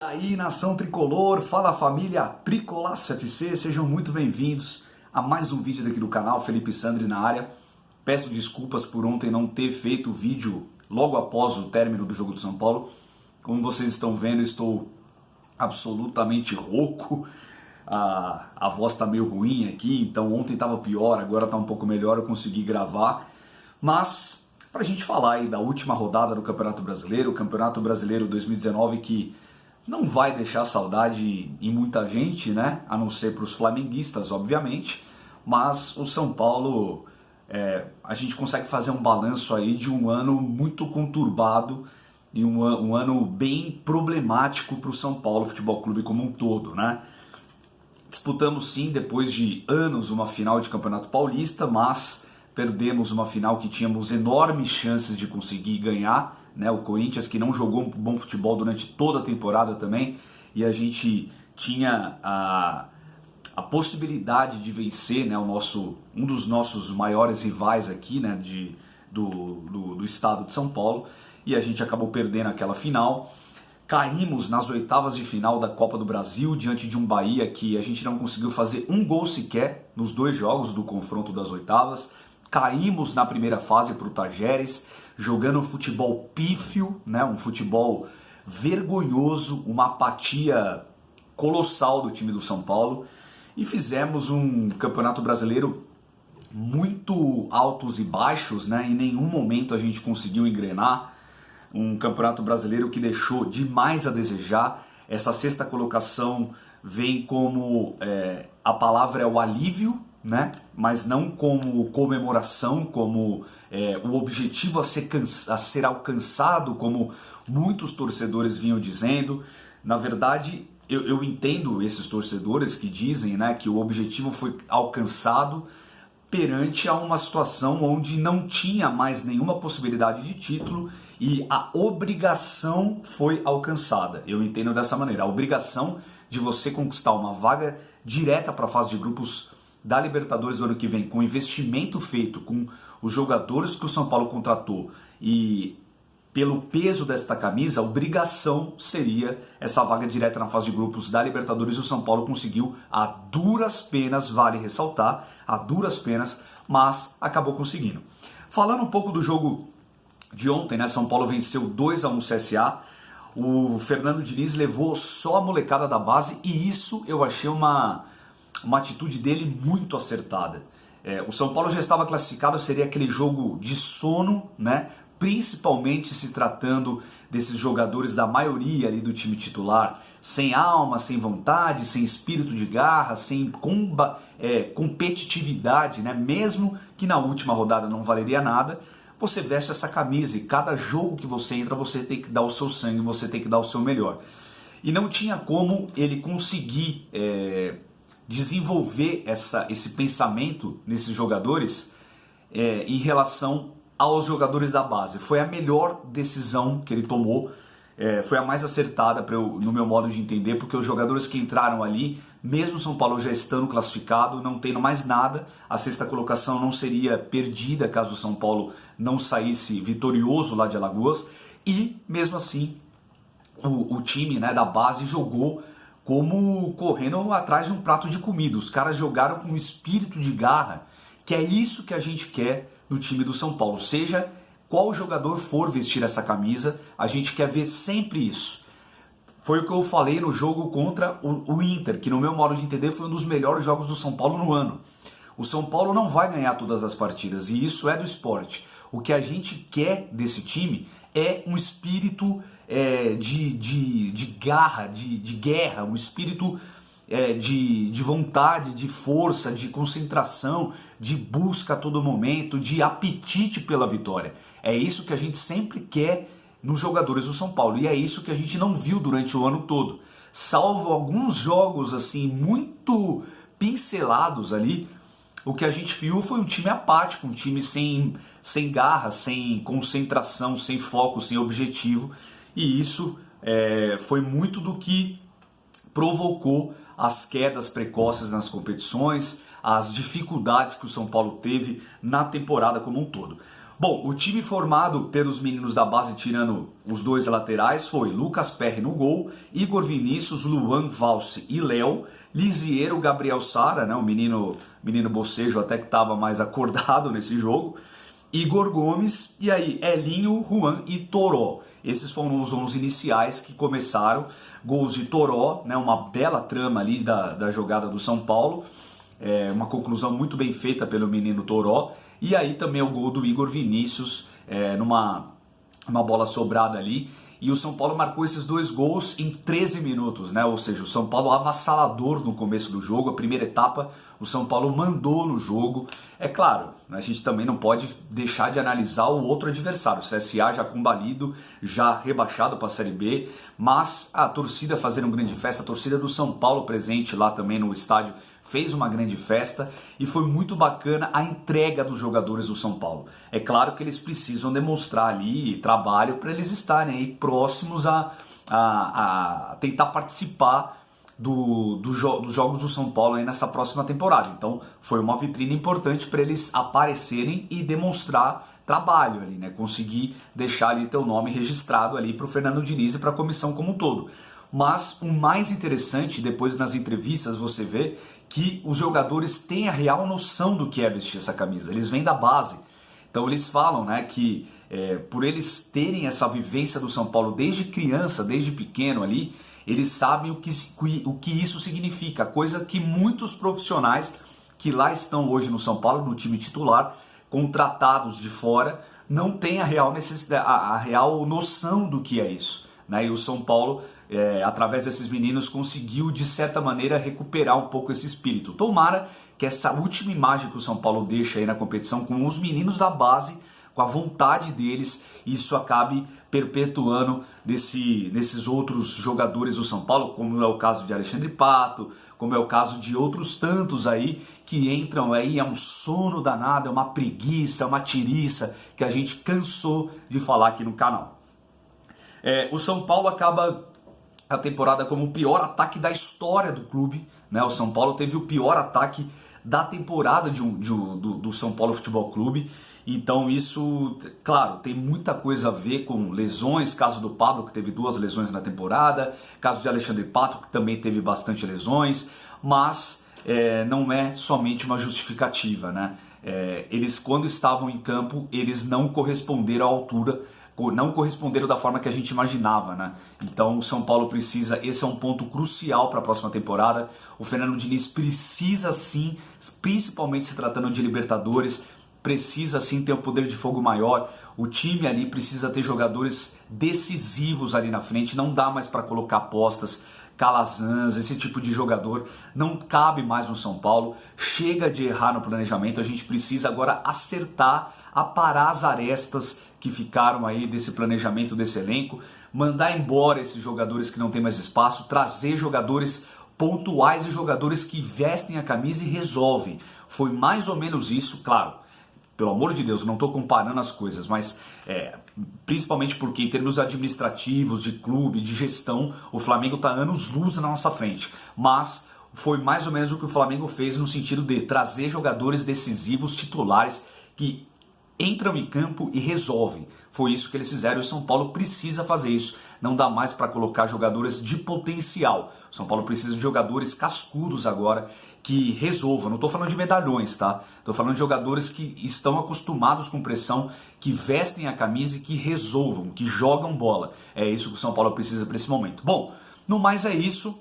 Aí, nação tricolor, fala família Tricolaço FC, sejam muito bem-vindos a mais um vídeo daqui do canal, Felipe Sandri na área. Peço desculpas por ontem não ter feito o vídeo logo após o término do jogo do São Paulo. Como vocês estão vendo, estou absolutamente rouco, a voz está meio ruim aqui, então ontem estava pior, agora está um pouco melhor, eu consegui gravar. Mas, para a gente falar aí da última rodada do Campeonato Brasileiro, o Campeonato Brasileiro 2019 que não vai deixar saudade em muita gente, né? A não ser para os flamenguistas, obviamente. Mas o São Paulo, a gente consegue fazer um balanço aí de um ano muito conturbado e um ano bem problemático para o São Paulo Futebol Clube como um todo, né? Disputamos sim, depois de anos, uma final de Campeonato Paulista, mas perdemos uma final que tínhamos enormes chances de conseguir ganhar, né? O Corinthians, que não jogou um bom futebol durante toda a temporada também, e a gente tinha a possibilidade de vencer, né, um dos nossos maiores rivais aqui, né, do estado de São Paulo, e a gente acabou perdendo aquela final. Caímos nas oitavas de final da Copa do Brasil diante de um Bahia que a gente não conseguiu fazer um gol sequer nos dois jogos do confronto das oitavas. Caímos na primeira fase para o Tajeres, jogando um futebol pífio, né? Um futebol vergonhoso, uma apatia colossal do time do São Paulo. E fizemos um Campeonato Brasileiro muito altos e baixos, né? Em nenhum momento a gente conseguiu engrenar. Um Campeonato Brasileiro que deixou demais a desejar. Essa sexta colocação vem como a palavra é o alívio, né? Mas não como comemoração, como o objetivo a ser alcançado, como muitos torcedores vinham dizendo. Na verdade, eu entendo esses torcedores que dizem, né, que o objetivo foi alcançado perante a uma situação onde não tinha mais nenhuma possibilidade de título e a obrigação foi alcançada. Eu entendo dessa maneira, a obrigação de você conquistar uma vaga direta para a fase de grupos da Libertadores do ano que vem, com investimento feito, com os jogadores que o São Paulo contratou e pelo peso desta camisa, a obrigação seria essa vaga direta na fase de grupos da Libertadores, e o São Paulo conseguiu a duras penas, vale ressaltar, a duras penas, mas acabou conseguindo. Falando um pouco do jogo de ontem, né? São Paulo venceu 2-1 o CSA, o Fernando Diniz levou só a molecada da base e isso eu achei uma atitude dele muito acertada. O São Paulo já estava classificado, seria aquele jogo de sono, né? Principalmente se tratando desses jogadores da maioria ali do time titular, sem alma, sem vontade, sem espírito de garra, sem competitividade, né? Mesmo que na última rodada não valeria nada, você veste essa camisa e cada jogo que você entra você tem que dar o seu sangue, você tem que dar o seu melhor. E não tinha como ele conseguir desenvolver esse pensamento nesses jogadores em relação aos jogadores da base. Foi a melhor decisão que ele tomou, foi a mais acertada no meu modo de entender, porque os jogadores que entraram ali, mesmo o São Paulo já estando classificado, não tendo mais nada, a sexta colocação não seria perdida caso o São Paulo não saísse vitorioso lá de Alagoas, e mesmo assim o time, né, da base jogou como correndo atrás de um prato de comida. Os caras jogaram com um espírito de garra, que é isso que a gente quer no time do São Paulo. Seja qual jogador for vestir essa camisa, a gente quer ver sempre isso. Foi o que eu falei no jogo contra o Inter, que no meu modo de entender foi um dos melhores jogos do São Paulo no ano. O São Paulo não vai ganhar todas as partidas, e isso é do esporte. O que a gente quer desse time é um espírito de garra, de guerra, um espírito de vontade, de força, de concentração, de busca a todo momento, de apetite pela vitória. É isso que a gente sempre quer nos jogadores do São Paulo, e é isso que a gente não viu durante o ano todo. Salvo alguns jogos assim muito pincelados ali, o que a gente viu foi um time apático, um time sem garra, sem concentração, sem foco, sem objetivo, e isso foi muito do que provocou as quedas precoces nas competições, as dificuldades que o São Paulo teve na temporada como um todo. Bom, o time formado pelos meninos da base, tirando os dois laterais, foi Lucas Perry no gol, Igor Vinícius, Luan Valse e Léo, Lisiero, Gabriel Sara, né, o menino bocejo até que estava mais acordado nesse jogo, Igor Gomes, e aí Elinho, Juan e Toró. Esses foram os 11 iniciais que começaram. Gols de Toró, né, uma bela trama ali da jogada do São Paulo, uma conclusão muito bem feita pelo menino Toró. E aí também o gol do Igor Vinícius, numa bola sobrada ali. E o São Paulo marcou esses dois gols em 13 minutos, né? Ou seja, o São Paulo avassalador no começo do jogo. A primeira etapa, o São Paulo mandou no jogo. É claro, a gente também não pode deixar de analisar o outro adversário. O CSA já combalido, já rebaixado para a Série B. Mas a torcida fazendo uma grande festa, a torcida do São Paulo presente lá também no estádio, fez uma grande festa e foi muito bacana a entrega dos jogadores do São Paulo. É claro que eles precisam demonstrar ali trabalho para eles estarem aí próximos a tentar participar dos jogos do São Paulo aí nessa próxima temporada. Então foi uma vitrine importante para eles aparecerem e demonstrar trabalho ali, né? Conseguir deixar ali teu nome registrado ali para o Fernando Diniz e para a comissão como um todo. Mas o mais interessante, depois nas entrevistas você vê que os jogadores têm a real noção do que é vestir essa camisa. Eles vêm da base. Então eles falam, né, que por eles terem essa vivência do São Paulo desde criança, desde pequeno ali, eles sabem o que isso significa. Coisa que muitos profissionais que lá estão hoje no São Paulo, no time titular, contratados de fora, não têm a real necessidade, a real noção do que é isso, né? E o São Paulo, através desses meninos, conseguiu de certa maneira recuperar um pouco esse espírito. Tomara que essa última imagem que o São Paulo deixa aí na competição, com os meninos da base, com a vontade deles, isso acabe perpetuando nesses outros jogadores do São Paulo, como é o caso de Alexandre Pato, como é o caso de outros tantos aí que entram aí, é um sono danado, é uma preguiça, é uma tiriça que a gente cansou de falar aqui no canal. O São Paulo acaba a temporada como o pior ataque da história do clube, né? O São Paulo teve o pior ataque da temporada do São Paulo Futebol Clube. Então isso, claro, tem muita coisa a ver com lesões, caso do Pablo, que teve 2 lesões na temporada, caso de Alexandre Pato, que também teve bastante lesões, mas não é somente uma justificativa, né? Eles, quando estavam em campo, eles não corresponderam à altura, não corresponderam da forma que a gente imaginava, né? Então o São Paulo precisa, esse é um ponto crucial para a próxima temporada. O Fernando Diniz precisa sim, principalmente se tratando de Libertadores, precisa sim ter um poder de fogo maior. O time ali precisa ter jogadores decisivos ali na frente, não dá mais para colocar apostas, Calazans, esse tipo de jogador não cabe mais no São Paulo. Chega de errar no planejamento, a gente precisa agora acertar, aparar as arestas que ficaram aí desse planejamento, desse elenco, mandar embora esses jogadores que não tem mais espaço, trazer jogadores pontuais e jogadores que vestem a camisa e resolvem. Foi mais ou menos isso, claro. Pelo amor de Deus, não estou comparando as coisas, mas principalmente porque em termos administrativos, de clube, de gestão, o Flamengo está anos-luz na nossa frente. Mas foi mais ou menos o que o Flamengo fez no sentido de trazer jogadores decisivos, titulares, que entram em campo e resolvem. Foi isso que eles fizeram e o São Paulo precisa fazer isso. Não dá mais para colocar jogadores de potencial. O São Paulo precisa de jogadores cascudos agora que resolvam. Não estou falando de medalhões, tá? Estou falando de jogadores que estão acostumados com pressão, que vestem a camisa e que resolvam, que jogam bola. É isso que o São Paulo precisa para esse momento. Bom, no mais é isso.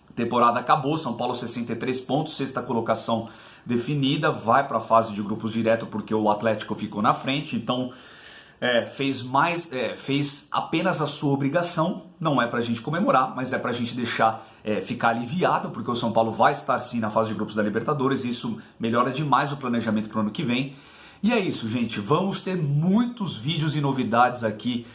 A temporada acabou, São Paulo 63 pontos, 6ª colocação definida, vai para a fase de grupos direto porque o Atlético ficou na frente, então fez apenas a sua obrigação. Não é para a gente comemorar, mas é para a gente deixar ficar aliviado, porque o São Paulo vai estar sim na fase de grupos da Libertadores, e isso melhora demais o planejamento para o ano que vem. E é isso, gente, vamos ter muitos vídeos e novidades aqui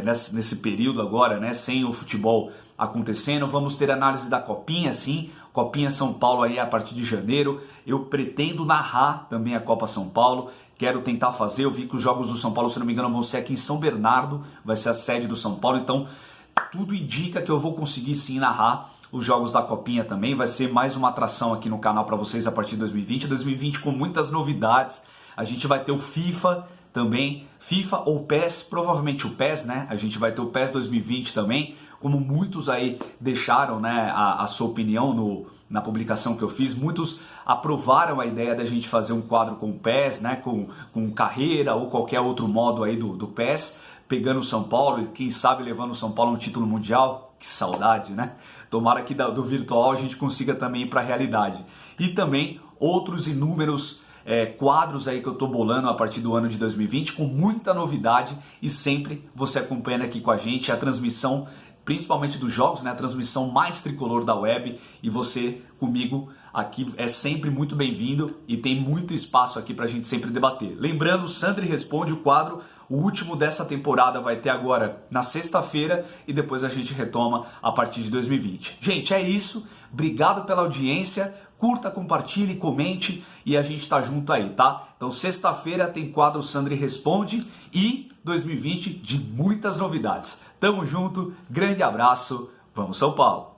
nesse período agora, né, sem o futebol acontecendo. Vamos ter análise da Copinha, sim, Copinha São Paulo aí a partir de janeiro. Eu pretendo narrar também a Copa São Paulo, quero tentar fazer. Eu vi que os jogos do São Paulo, se não me engano, vão ser aqui em São Bernardo, vai ser a sede do São Paulo, então tudo indica que eu vou conseguir sim narrar os jogos da Copinha também. Vai ser mais uma atração aqui no canal para vocês a partir de 2020 com muitas novidades. A gente vai ter o FIFA também, FIFA ou PES, provavelmente o PES, né? A gente vai ter o PES 2020 também, como muitos aí deixaram, né, a sua opinião na publicação que eu fiz. Muitos aprovaram a ideia da gente fazer um quadro com o PES, né, com carreira ou qualquer outro modo aí do PES, pegando o São Paulo e quem sabe levando o São Paulo a um título mundial. Que saudade, né? Tomara que do virtual a gente consiga também ir para a realidade. E também outros inúmeros quadros aí que eu tô bolando a partir do ano de 2020 com muita novidade e sempre você acompanhando aqui com a gente a transmissão, principalmente dos jogos, né? A transmissão mais tricolor da web, e você comigo aqui é sempre muito bem-vindo e tem muito espaço aqui pra gente sempre debater. Lembrando, o Sandri Responde, o quadro, o último dessa temporada vai ter agora na sexta-feira e depois a gente retoma a partir de 2020. Gente, é isso. Obrigado pela audiência. Curta, compartilhe, comente e a gente tá junto aí, tá? Então sexta-feira tem quadro Sandri Responde e 2020 de muitas novidades. Tamo junto, grande abraço, vamos São Paulo!